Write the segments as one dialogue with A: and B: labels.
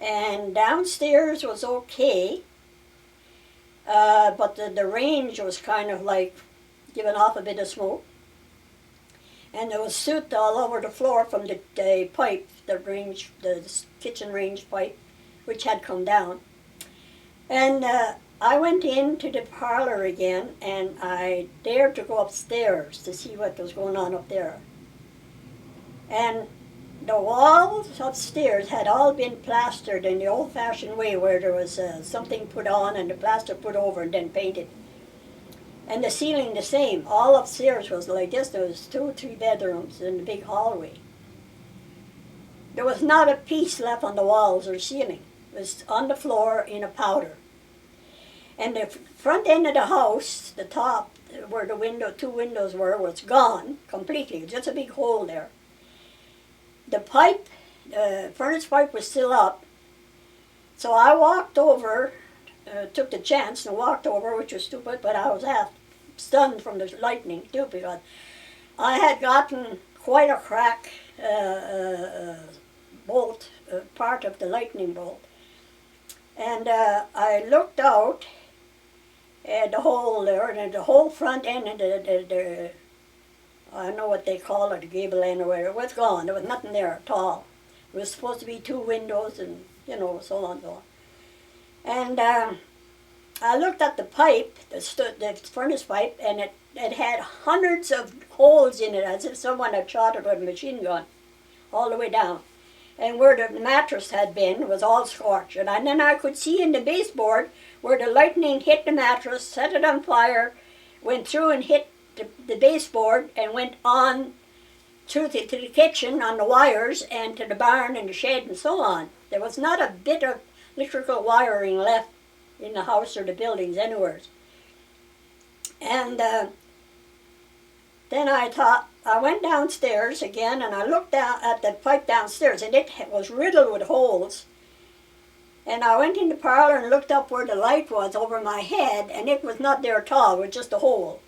A: And downstairs was okay, but the range was kind of like giving off a bit of smoke. And there was soot all over the floor from the pipe, the kitchen range pipe, which had come down. And I went into the parlor again, and I dared to go upstairs to see what was going on up there. And the walls upstairs had all been plastered in the old-fashioned way, where there was something put on and the plaster put over and then painted. And the ceiling the same. All upstairs was like this. There was 2 or 3 bedrooms in the big hallway. There was not a piece left on the walls or ceiling. It was on the floor in a powder. And the front end of the house, the top, where the 2 windows were, was gone completely. Just a big hole there. The pipe, the furnace pipe was still up. So I walked over, took the chance and walked over, which was stupid, but I was half stunned from the lightning too, because I had gotten quite a crack bolt, part of the lightning bolt. And I looked out at the hole there, and the whole front end and the I don't know what they call it, the gable end or whatever, it was gone. There was nothing there at all. It was supposed to be 2 windows and, so on and so on. And I looked at the pipe, the furnace pipe, and it had hundreds of holes in it, as if someone had shot it with a machine gun, all the way down. And where the mattress had been was all scorched. And then I could see in the baseboard where the lightning hit the mattress, set it on fire, went through and hit the baseboard and went on to the kitchen on the wires and to the barn and the shed and so on. There was not a bit of electrical wiring left in the house or the buildings anywhere. And then I went downstairs again, and I looked down at the pipe downstairs, and it was riddled with holes. And I went in the parlor and looked up where the light was over my head, and it was not there at all, it was just a hole.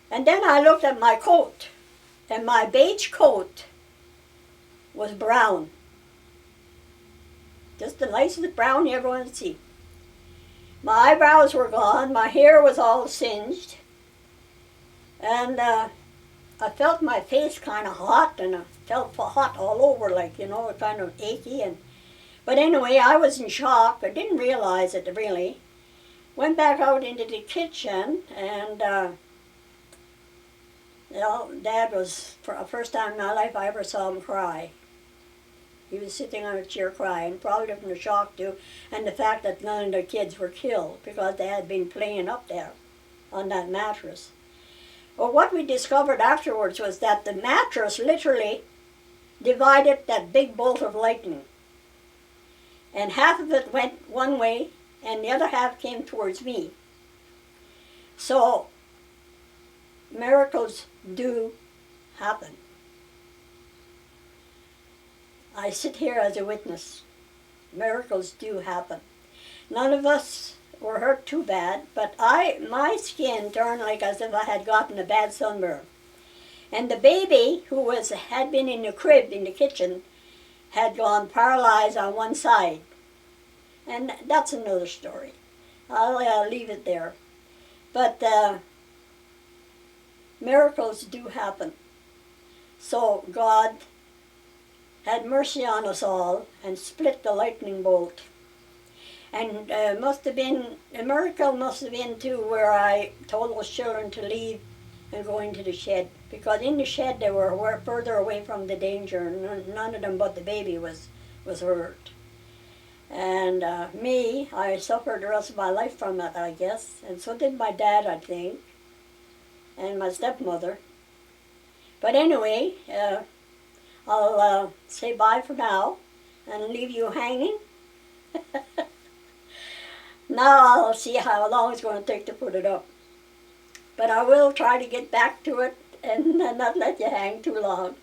A: And then I looked at my coat, and my beige coat was brown. Just the nicest brown you ever want to see. My eyebrows were gone, my hair was all singed, and I felt my face kind of hot, and I felt hot all over, like, kind of achy. But anyway, I was in shock. I didn't realize it really. Went back out into the kitchen, and Dad was, for the first time in my life I ever saw him cry. He was sitting on a chair crying, probably from the shock too, and the fact that none of the kids were killed because they had been playing up there on that mattress. Well, what we discovered afterwards was that the mattress literally divided that big bolt of lightning. And half of it went one way, and the other half came towards me. So, miracles do happen. I sit here as a witness. Miracles do happen. None of us were hurt too bad, but my skin turned like as if I had gotten a bad sunburn. And the baby, who had been in the crib in the kitchen, had gone paralyzed on one side. And that's another story. I'll leave it there. But miracles do happen. So God had mercy on us all and split the lightning bolt. And a miracle must have been too, where I told those children to leave and go into the shed. Because in the shed they were further away from the danger. None of them but the baby was hurt. And I suffered the rest of my life from it, I guess. And so did my dad, I think. And my stepmother. But anyway, I'll say bye for now and leave you hanging. Now I'll see how long it's going to take to put it up. But I will try to get back to it and not let you hang too long.